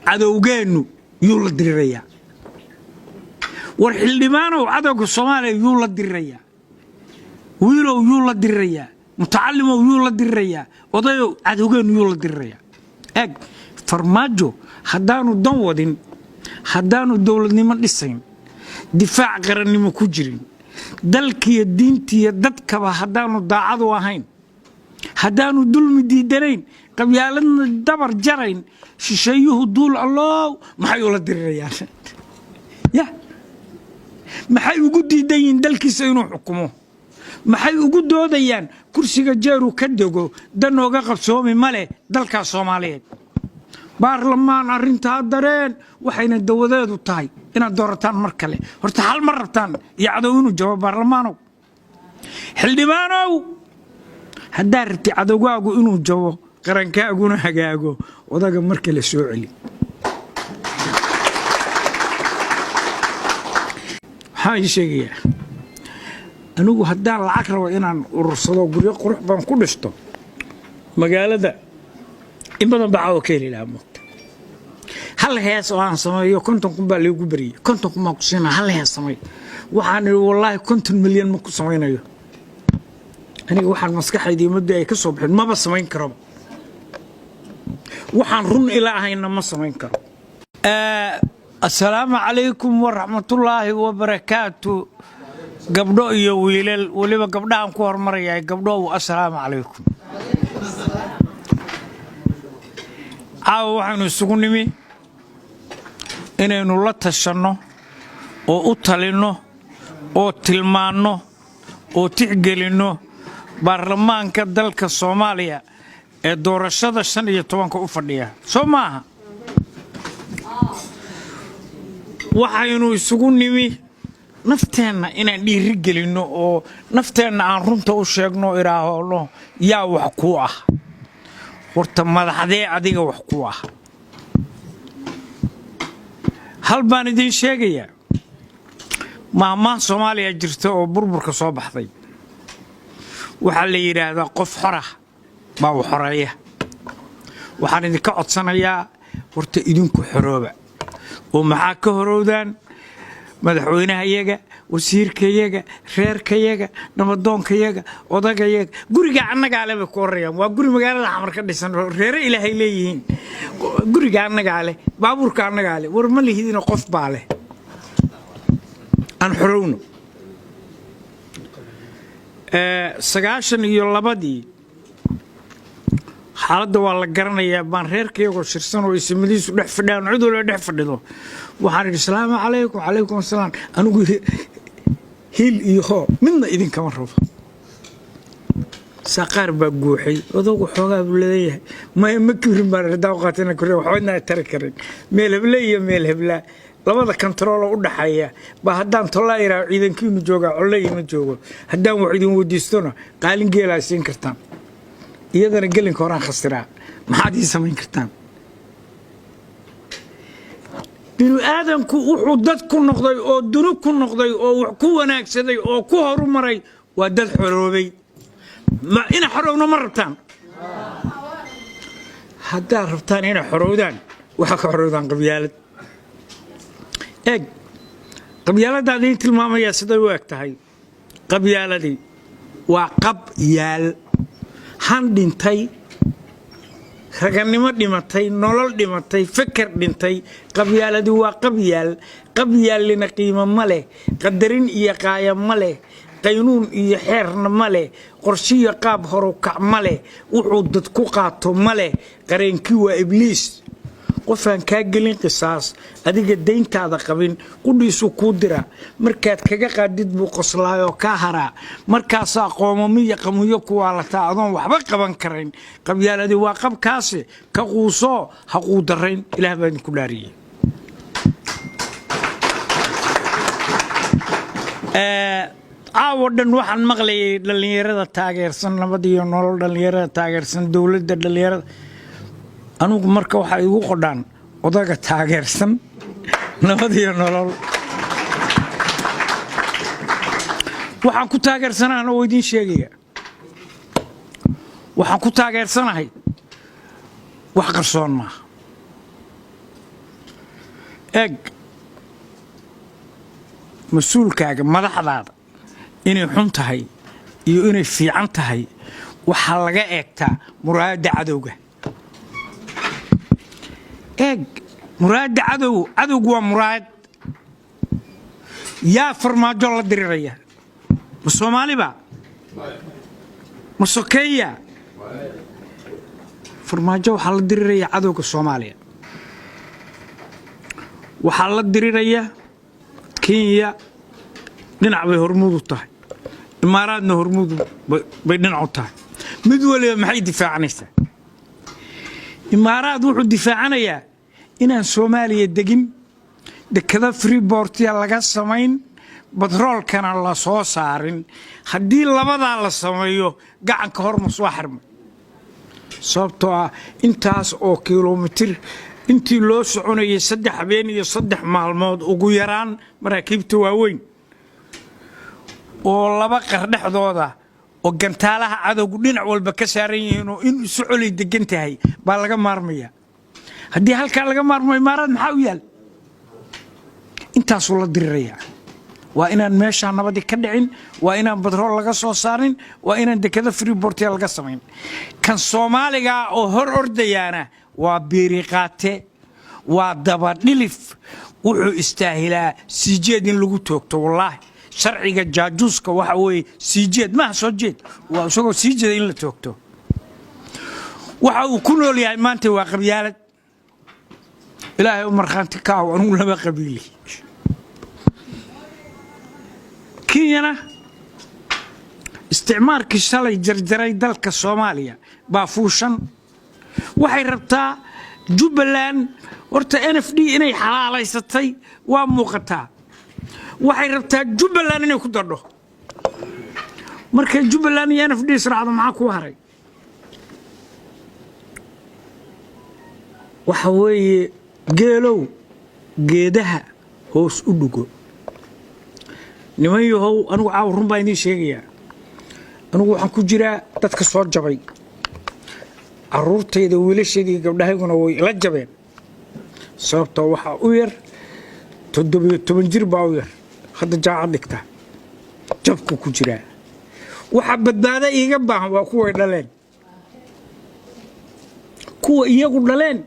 cadowgeenu yuu la dirirayaa war xildhibaanow cadowga Soomaaliya yuu la dirirayaa wiilow yuu la dirirayaa mutacallimow yuu la dirirayaa odayow cadowgeenu yuu la dirirayaa eg farmaajo haddaanu dan wadin haddaanu dawladnimo dhisayn difaac qarannimo ku jirin dalkiiyo diintiiyo dadkaba haddaanu daacad u ahayn haddaanu dulmi diidanayn qabyaaladna dabar jarayn shisheeyuhu duul allow maxay ula dirirayaan ya maxay ugu diidayin dalkiisa inuu xukumo maxay ugu doodayaan kursiga jeeru ka dego danooga qabsoomi male dalka Soomaaliyeed baarlamaan arinta dareen waxayna dawadeedu tahay inaad doorataan mar kale horta hal mar rabtaan iyo cadow inuu jawaab baarlamaanow xildhibaanow haddaa rabti cadowgaagu inuu jawo qarankaaguna hagaago odaga mar kale soo celi waxaan sheegayaa anigu haddaan lacag rabo inaan urursado guryo qurux baan ku dhisto magaalada in badan baa oo keenay laamo hal hees oo aan sameeyo 50 kun baa lagu bariyay 50 kun ma ku siinaa hal hees samay waxaan wallahi 50 milyan ma ku samaynayo aniga waxaan maskaxaydii muddo ay ka soo bixin ma ba samayn karo waxaan run ilaahayna ma samayn karo assalaamu calaykum wa rahmatullaahi wa barakaatu gabdho iyo wiilal waliba gabdhahan ku hormarayay gabdho assalaamu calaykum waxaanu isugu nimi inaynu la tashanno oo u talino oo tilmaanno oo tixgelinno baarlamaanka dalka Soomaaliya ee doorashada 15 u fadhiya Soomaha waxaynu isugu nimi nafteena inaan dhiiri gelino oo nafteena aan runta u sheegno iraahdo yaa wax ku ah horta madaxdee adiga wax ku ah hal baan idin sheegaya maama Soomaaliya jirta oo burburka soo baxday waxa la yiraahdaa qof xora baa u xoreeya waxaan idinka codsanayaa horta idinku xorooba oo maxaa ka horowdaan madaxweynahayaga wasiirkayaga reerkayaga nabadoonkayaga odagayaga guriga annaga leh ku horayaan waa guri magaalada xamar ka dhisan reer ilaahay leeyihiin guriga annaga leh baabuurka annaga leh war ma lihidina qof baa leh aan xorowno 92 xaaladda waa la garanayaa baan reerkayaga shirsan oo ismadiisu dhex fadhiyaan cid walba dhex fadhido waxaan assalaamu calaykum calaykum asalaam anigu hil iyo ho midna idin kama rabo saqar baa guuxay odagu xoogaa buu leeyahay ma kirin baan radaa qaatana kore waxaadna tar karin meel hebla iyo meel hebla labada control u dhaxaya ba haddaan tollayra ciidankiinu jooga colayma joogo haddaan wax idin wadiistona qaalin geelaa siin kartaan iyadana gelinka horaan khasira maxaad ii samayn kartaan binu aadanku wuxuu dad ku noqday oo dunu ku noqday oo wax ku wanaagsaday oo ku horumaray waa dad xoroobay ma ina xorowna ma rabtaan haddaa rabtaan ina xorowdaan waxa ka xorowdaan qabyaalad eeg qabyaaladaadii tilmaamaya sida u eg tahay qabyaaladii waa qabyaal han dhintay raganimo dhimatay nolol dhimatay fikir dhintay qabyaaladu waa qabyaalina qiimo ma leh qadarin iyo qaaya ma leh qaynuun iyo xeerna ma leh qorshiyo qaab horu kac ma leh wuxuu dad ku qaato ma leh qareenkii waa ibliis qofaan ka gelin qisaas adiga deyntaada qabin qudhiisu ku dira markaad kaga qaadid buu qoslaayo ka hara markaas aqoomiyo qamuyo ku waalata adoon waxba qaban karin qabyaaladii waa qabkaasi ka quuso ha quudarayn ilaah baan ku dhaariyay caawadan waxaan maqlayay dhalinyarada taageersan nabad iyo nolol dhalinyarada taageersan dawladda dhalinyarada anugu marka waxa igu qodaan odaga taageersan nabad iyo nolol waxaan ku taageersanahay oo idin sheegaya waxaan ku taageersanahay wax qarsoon ma eeg mas-uulkaaga madaxdaada inay xun tahay iyo inay fiican tahay waxaa laga eegtaa muraayadda cadowga. eeg muraayadda cadowgu waa muraayad. yaa farmaajo la diriraya? ma Soomaaliba? ma sokeeya? farmaajo waxaa la diriraya cadowga Soomaaliya. waxaa la diriraya Kenya, dhinac bay hormuud u tahay, imaaraadna hormuud bay dhinac u tahay. mid waliba maxay difaacanaysaa? imaaraad wuxuu difaacanayaa inaan Soomaaliya degin, dekada freeportia laga samayn, batroolkana la soo saarin. haddii labadaa la sameeyo gacanka hormus waa xirmay, sababtoo ah intaas oo kiiloomitir intii loo soconayay 3 habeen iyo 3 maalmood ugu yaraan maraakiibta waaweyn oo laba qardhaxdooda oo gantaalaha cadowgu dhinac walba ka saaran yihiin oo in socolay degan tahay baa laga maarmaya. haddii halkaa laga maarmo imaaraad maxaa u yaal? intaasuu la diriraya. waa inaan meeshaa nabadi ka dhicin, waa inaan badrool laga soo saarin, waa inaan dekada freeportia laga samayn. kan Soomaaliga oo hor ordayaana waa biiriqaate, waa dabadhilif, wuxuu istaahilaa siijeed in lagu toogto. wallaahi sharciga jaajuuska waxa weeye siijeed maaha soo jeed, waa isagoo siijeeda in la toogto. waxa uu ku nool yahay maanta waa qabyaalad. ilaahay u markhaanti ka ah anugu laba qabiili. Kenyana isticmaalkii shalay jarjaray dalka Soomaaliya baa fuushan. waxay rabtaa Jubbaland horta NFD inay xalaalaysatay waa muuqataa. waxay rabtaa Jubbaland inay ku dadho. markay Jubbaland iyo NFD israacdo maxaa ku haray? waxa weeye geelow geedaha hoos u dhugo. niman yahow anigu caaw run baan idiin sheegayaa. anigu waxaan ku jiraa dadka soo jabay. caruurtayda wiilasheedii gabdhahayguna way la jabeen, sababtoo waxaa u yar 17 jir baa u yar, hadda jaacad dhigta, jabku ku jiraa. waxa badbaada iiga baahan waa kuway dhaleen. kuwa iyagu dhaleen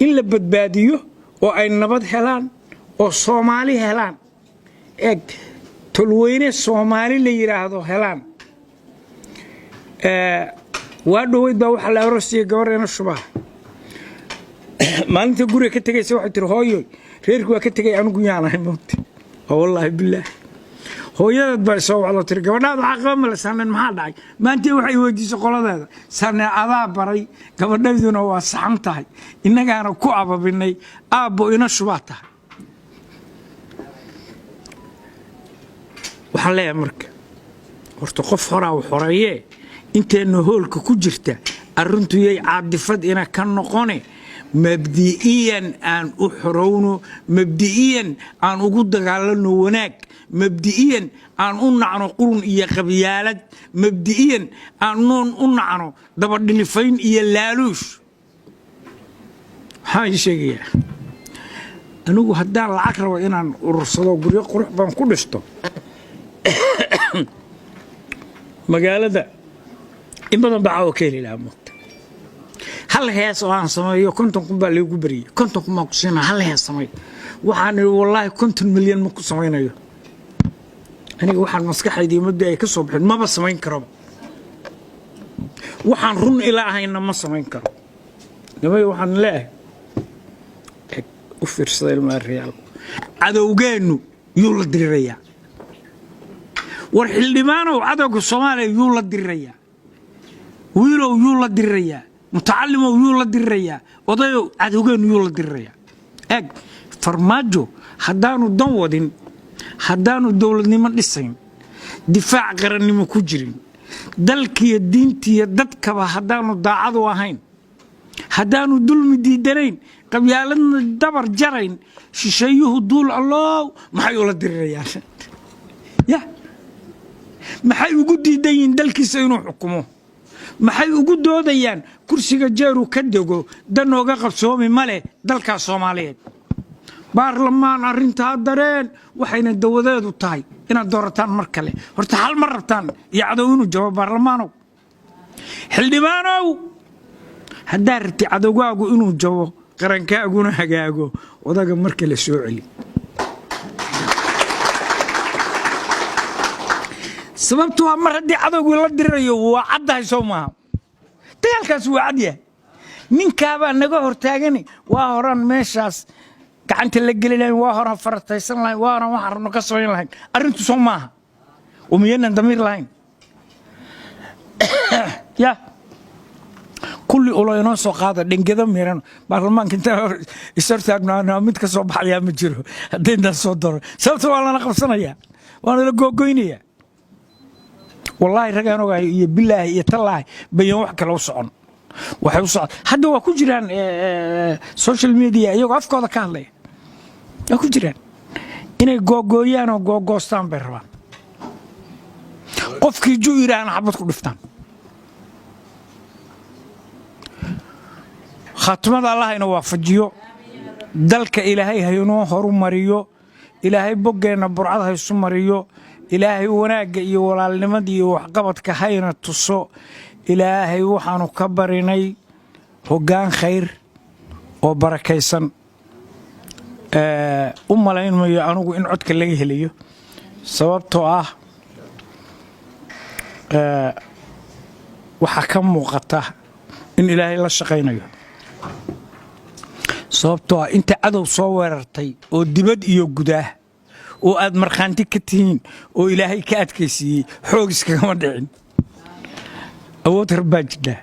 in la badbaadiyo oo ay nabad helaan oo Soomaali helaan. eeg tolweyne Soomaali la yiraahdo helaan. waa dhaweyd baa waxa la aroosiyay gabareena Shubaha. maalinta guriga ka tagaysa waxay tiri hooyo reerku waa ka tagay anigu yaanahay moogta. wallaahi bilaahi hooyadad baa soo wacdo tiri gabadhaada waxa qaba ma la sameyn maxaa dhacay? maanta waxay weydiisay qoladeeda sanaa adaa baray gabadhayduna waa saxan tahay, innagaana ku ababinay aabbo ina Shubaa tahay. waxaan leeyahay marka horta qof horaa u xoreeyee inteena hoolka ku jirta arrintu yay caadifad ina ka noqone. mabdi'iyan aan u xorowno, mabdi'iyan aan ugu dagaalano wanaag, mabdi'iyan aan u nacno qurun iyo qabyaalad, mabdi'iyan aan u nacno dabadhilifayn iyo laaluush. waxaan sheegayaa anigu haddaan lacag rabo inaan urursado guryo qurux baan ku dhisto magaalada in badan baa caawa ka heli lahaa moogta. hal hees oo aan sameeyo 50 kun baa lagu bariyay, 50 kun ma ku siinaa hal hees sameey. waxaan wallaahi 50 milyan ma ku sameynayo. aniga waxaan maskaxaydii muddo ay ka soo bixin maba sameyn karo. waxaan run ilaahayna ma sameyn karo. nabay waxaan leeyahay u fiirsaday ilmaha real cadowgeenu yuu la diriraya. war xildhibaanow cadowga Soomaaliya yuu la diriraya. wiilow yuu la diriraya. mutacallimow yuu la diriraya. odayow cadowgeenu yuu la diriraya. eeg farmaajo haddaanu dan wadin, haddaanu dowladnimo dhisayn, difaac qarannimo ku jirin, dalkiiyo diintiiyo dadkaba haddaanu daacad u ahayn, haddaanu dulmi diidanayn, qabyaaladna dabar jarayn, shisheeyuhu duul allow maxay ula dirirayaan? ya maxay ugu diidan yihiin dalkiisa inuu xukumo? maxay ugu doodayaan kursiga jeeru ka dego danooga qabsoomi male dalka Soomaaliyeed? baarlamaan arrintaa dareen waxayna dawadeedu tahay inaad doorataan mar kale horta hal mar rabtaan iyo cadow inuu jawaabo baarlamaanow xildhibaanow haddaa rabti cadowgaagu inuu jabo qarankaaguna hagaago odaga mar kale soo celi sababtu waa mar haddii cadowgu la dirayo waa caddahay soo maaha dagaalkaas waa cadyahay ninkaabaa naga hortaagani waa horaan meeshaas gacanta la geli lahayn waa horaan farataysan lahayn waa horaan waxaan rabno ka samayn lahayn arrintu soo maaha umiyanan damiir lahayn ya kulli ulo inoo soo qaada dhingada miran baarlamaanka inta isartaagnaana mid ka soo baxaya ma jiro haddii intaan soo daro sababta waa lana qabsanaya waana la googoynaya wallaahi ragaan ogaay iyo bilaahi iyo tallaahi bayan wax kale u socon waxay u socon hadda waa ku jiraan social media iyagoo afkooda ka hadlaya waa ku jiraan inay googooyaan oo googoostaan bay rabaan qofkii ju yiraahna xabad ku dhiftaan khatmada allah inuu waafajiyo dalka ilaahay haynoo horumariyo ilaahay boggeena burcad haysu mariyo ilaahay wanaagga iyo walaalnimada iyo waxqabadka hayna tuso ilaahay waxaanu ka barinay hoggaan khayr oo barakaysan u malaynmayo anigu in codka laga helayo sababtoo ah waxaa ka muuqata in ilaahay la shaqaynayo sababtoo ah inta cadow soo weerartay oo dibad iyo gudaah oo aad markhaanti ka tihiin oo ilaahay ka adkaysiiyey xoog iskagama dhicin awood rabbaa jidha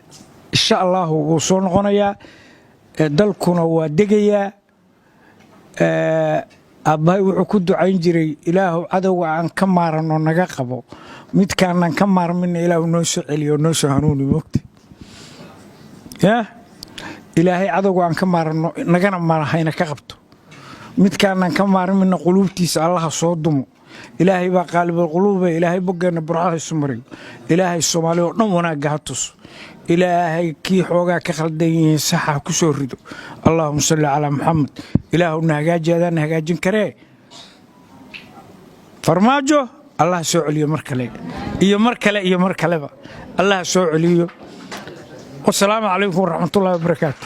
insha allahu wuu soo noqonayaa dalkuna waa degayaa aabbahay wuxuu ku ducayn jiray ilaahu cadowga aan ka maaranno naga qabo midkaanaan ka maarmina ilaahu noo soo celiyo noo soo hanuuni moogta ya ilaahay cadowga aan ka maaranno nagana marahayna ka qabto midkaanaan ka maarmina quluubtiisa allaha soo dumo ilaahay baa qaalibul quluube ilaahay boggeena burcada isu mariyo ilaahay soomaali oo dhan wanaagga ha tuso ilaahay kii xoogaa ka khaldan yihiin saxa ku soo rido allahumma salli calaa muxamed ilaahu na hagaaji adaan hagaajin karee farmaajo allah soo celiyo mar kale iyo mar kale iyo mar kaleba allah soo celiyo wasalaamu calaykum waraxmatullaahi wabarakaatu